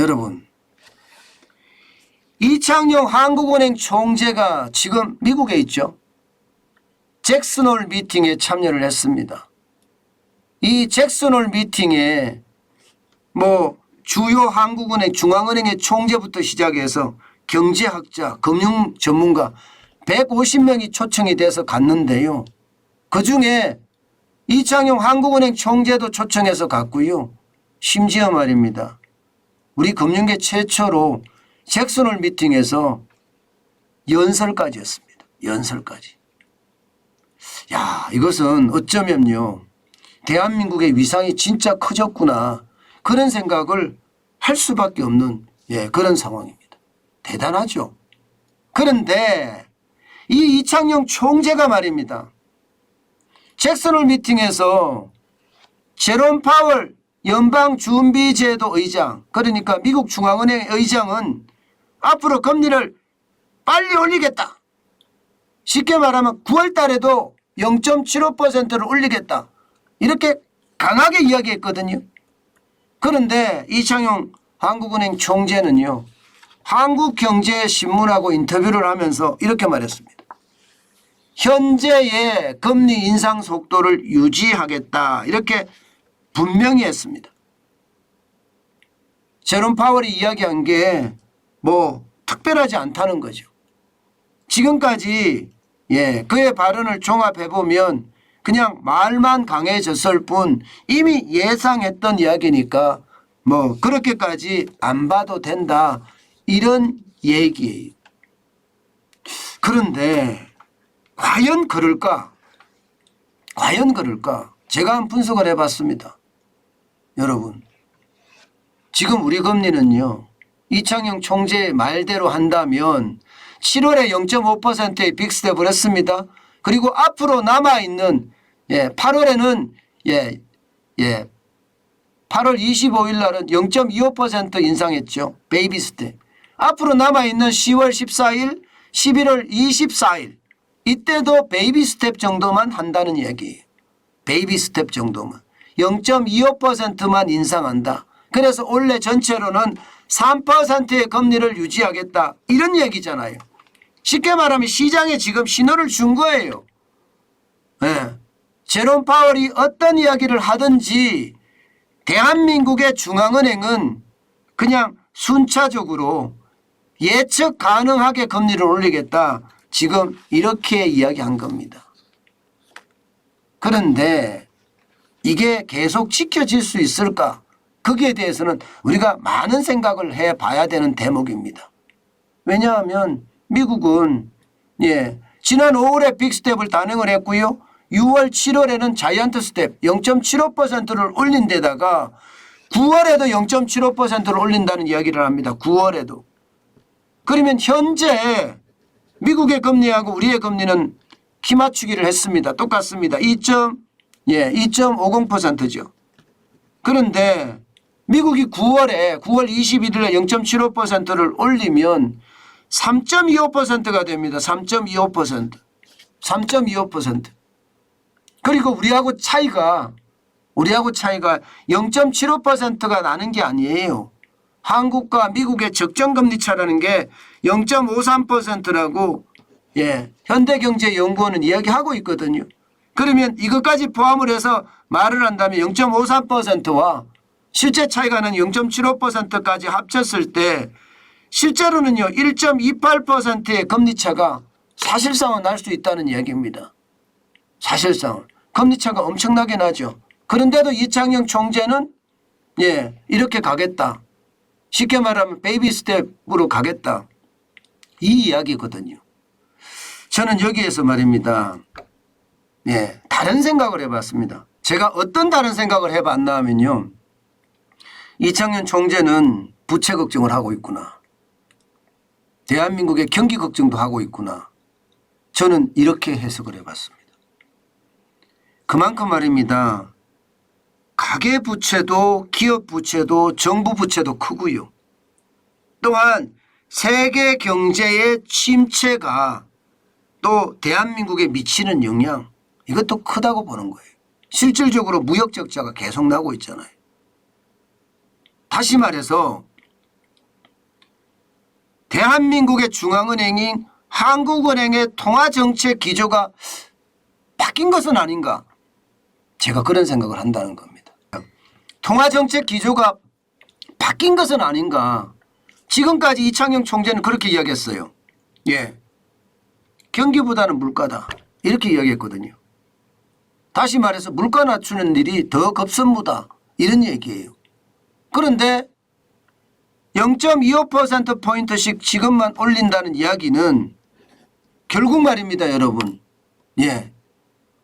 여러분, 이창용 한국은행 총재가 지금 미국에 있죠. 잭슨홀 미팅에 참여를 했습니다. 이 잭슨홀 미팅에 주요 한국은행 중앙은행의 총재부터 시작해서 경제학자, 금융 전문가 150명이 초청이 돼서 갔는데요. 그중에 이창용 한국은행 총재도 초청해서 갔고요. 심지어 말입니다. 우리 금융계 최초로 잭슨홀 미팅에서 연설까지 했습니다. 연설까지. 야, 이것은 어쩌면요, 대한민국의 위상이 진짜 커졌구나, 그런 생각을 할 수밖에 없는 그런 상황입니다. 대단하죠. 그런데 이 이창용 총재가 말입니다, 잭슨홀 미팅에서 제롬 파월 연방준비제도 의장, 그러니까 미국 중앙은행 의장은 앞으로 금리를 빨리 올리겠다, 쉽게 말하면 9월 달에도 0.75%를 올리겠다, 이렇게 강하게 이야기했거든요. 그런데 이창용 한국은행 총재는요, 한국경제신문하고 인터뷰를 하면서 이렇게 말했습니다. 현재의 금리 인상 속도를 유지하겠다, 이렇게 분명히 했습니다. 제롬 파월이 이야기한 게 특별하지 않다는 거죠. 지금까지 그의 발언을 종합해 보면 그냥 말만 강해졌을 뿐 이미 예상했던 이야기니까 그렇게까지 안 봐도 된다, 이런 얘기예요. 그런데 과연 그럴까? 과연 그럴까? 제가 한번 분석을 해봤습니다. 여러분, 지금 우리 금리는요, 이창용 총재의 말대로 한다면 7월에 0.5%의 빅스텝을 했습니다. 그리고 앞으로 남아있는 8월에는 8월 25일 날은 0.25% 인상했죠. 베이비 스텝. 앞으로 남아있는 10월 14일, 11월 24일 이때도 베이비 스텝 정도만 한다는 얘기예요. 베이비 스텝 정도만. 0.25%만 인상한다. 그래서 올해 전체로는 3%의 금리를 유지하겠다, 이런 얘기잖아요. 쉽게 말하면 시장에 지금 신호를 준 거예요. 제롬 파월이 어떤 이야기를 하든지 대한민국의 중앙은행은 그냥 순차적으로 예측 가능하게 금리를 올리겠다, 지금 이렇게 이야기한 겁니다. 그런데 이게 계속 지켜질 수 있을까? 거기에 대해서는 우리가 많은 생각을 해봐야 되는 대목입니다. 왜냐하면 미국은 지난 5월에 빅스텝을 단행을 했고요. 6월 7월에는 자이언트 스텝 0.75%를 올린 데다가 9월에도 0.75%를 올린다는 이야기를 합니다. 9월에도. 그러면 현재 미국의 금리하고 우리의 금리는 키 맞추기를 했습니다. 똑같습니다. 2.50%죠. 그런데 미국이 9월 21일에 0.75%를 올리면 3.25%가 됩니다. 3.25%. 3.25%. 그리고 우리하고 차이가 0.75%가 나는 게 아니에요. 한국과 미국의 적정금리 차라는 게 0.53%라고 현대경제연구원은 이야기하고 있거든요. 그러면 이것까지 포함을 해서 말을 한다면 0.53%와 실제 차이가 나는 0.75%까지 합쳤을 때 실제로는요 1.28%의 금리차가 사실상은 날 수 있다는 이야기입니다. 사실상 금리차가 엄청나게 나죠. 그런데도 이창용 총재는 이렇게 가겠다. 쉽게 말하면 베이비 스텝으로 가겠다. 이 이야기거든요. 저는 여기에서 말입니다. 다른 생각을 해봤습니다. 제가 어떤 다른 생각을 해봤나 하면요. 이창용 총재는 부채 걱정을 하고 있구나. 대한민국의 경기 걱정도 하고 있구나. 저는 이렇게 해석을 해봤습니다. 그만큼 말입니다. 가계부채도 기업부채도 정부부채도 크고요. 또한 세계 경제의 침체가 또 대한민국에 미치는 영향, 이것도 크다고 보는 거예요. 실질적으로 무역 적자가 계속 나고 있잖아요. 다시 말해서 대한민국의 중앙은행인 한국은행의 통화정책 기조가 바뀐 것은 아닌가? 제가 그런 생각을 한다는 겁니다. 통화정책 기조가 바뀐 것은 아닌가? 지금까지 이창용 총재는 그렇게 이야기했어요. 예, 경기보다는 물가다 이렇게 이야기했거든요. 다시 말해서 물가 낮추는 일이 더 급선무다 이런 얘기예요. 그런데 0.25%포인트씩 지금만 올린다는 이야기는 결국 말입니다, 여러분. 예,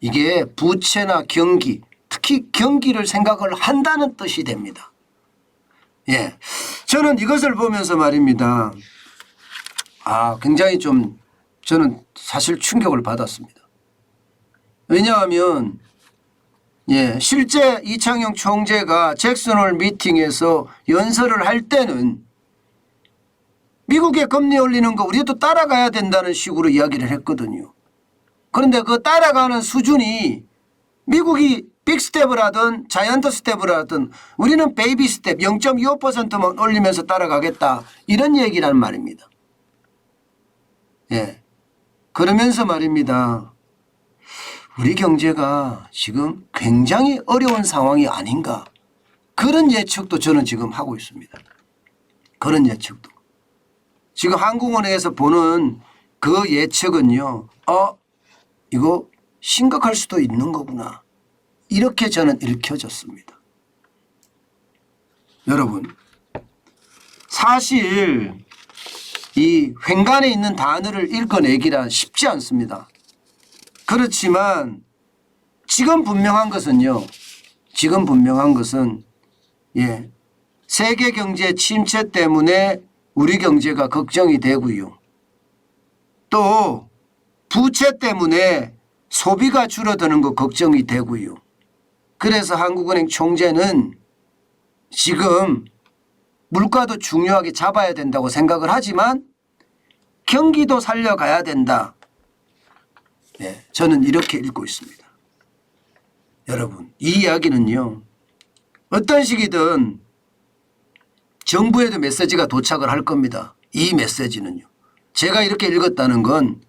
이게 부채나 경기, 특히 경기를 생각을 한다는 뜻이 됩니다. 예, 저는 이것을 보면서 말입니다. 굉장히 좀 저는 사실 충격을 받았습니다. 왜냐하면 예, 실제 이창용 총재가 잭슨홀 미팅에서 연설을 할 때는 미국의 금리 올리는 거 우리도 따라가야 된다는 식으로 이야기를 했거든요. 그런데 그 따라가는 수준이 미국이 빅스텝을 하든 자이언트 스텝을 하든 우리는 베이비 스텝 0.25%만 올리면서 따라가겠다 이런 얘기란 말입니다. 예, 그러면서 말입니다. 우리 경제가 지금 굉장히 어려운 상황이 아닌가 그런 예측도 저는 지금 하고 있습니다. 그런 예측도. 지금 한국은행에서 보는 그 예측은요. 이거 심각할 수도 있는 거구나. 이렇게 저는 읽혀졌습니다. 여러분 사실 이 횡간에 있는 단어를 읽어내기란 쉽지 않습니다. 그렇지만 지금 분명한 것은요. 지금 분명한 것은 예, 세계 경제 침체 때문에 우리 경제가 걱정이 되고요. 또 부채 때문에 소비가 줄어드는 거 걱정이 되고요. 그래서 한국은행 총재는 지금 물가도 중요하게 잡아야 된다고 생각을 하지만 경기도 살려가야 된다. 네, 저는 이렇게 읽고 있습니다. 여러분 이 이야기는요. 어떤 식이든 정부에도 메시지가 도착을 할 겁니다. 이 메시지는요. 제가 이렇게 읽었다는 건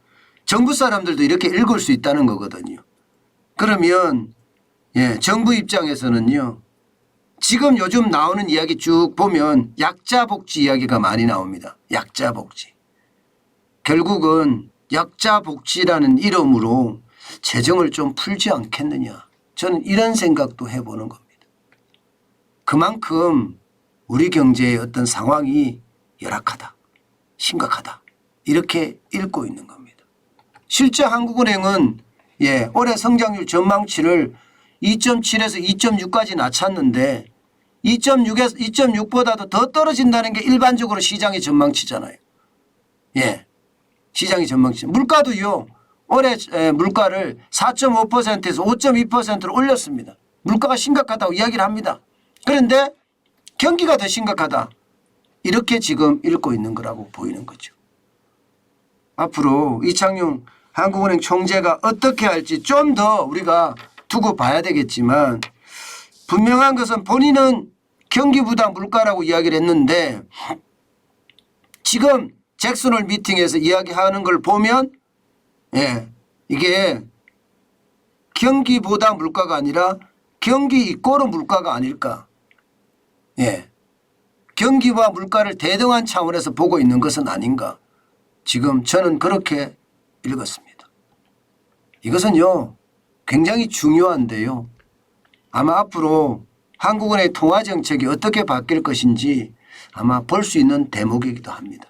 정부 사람들도 이렇게 읽을 수 있다는 거거든요. 그러면 예, 정부 입장에서는요. 지금 요즘 나오는 이야기 쭉 보면 약자 복지 이야기가 많이 나옵니다. 약자 복지. 결국은 약자 복지라는 이름으로 재정을 좀 풀지 않겠느냐. 저는 이런 생각도 해보는 겁니다. 그만큼 우리 경제의 어떤 상황이 열악하다. 심각하다. 이렇게 읽고 있는 겁니다. 실제 한국은행은 예, 올해 성장률 전망치를 2.7에서 2.6까지 낮췄는데 2.6보다도 더 떨어진다는 게 일반적으로 시장의 전망치잖아요. 예, 시장의 전망치. 물가도요. 올해 물가를 4.5%에서 5.2%로 올렸습니다. 물가가 심각하다고 이야기를 합니다. 그런데 경기가 더 심각하다. 이렇게 지금 읽고 있는 거라고 보이는 거죠. 앞으로 이창용 한국은행 총재가 어떻게 할지 좀 더 우리가 두고 봐야 되겠지만 분명한 것은 본인은 경기보다 물가라고 이야기를 했는데 지금 잭슨홀 미팅에서 이야기하는 걸 보면 예, 이게 경기보다 물가가 아니라 경기 이꼬르 물가가 아닐까. 예, 경기와 물가를 대등한 차원에서 보고 있는 것은 아닌가. 지금 저는 그렇게 읽었습니다. 이것은요 굉장히 중요한데요. 아마 앞으로 한국은행의 통화정책이 어떻게 바뀔 것인지 아마 볼 수 있는 대목이기도 합니다.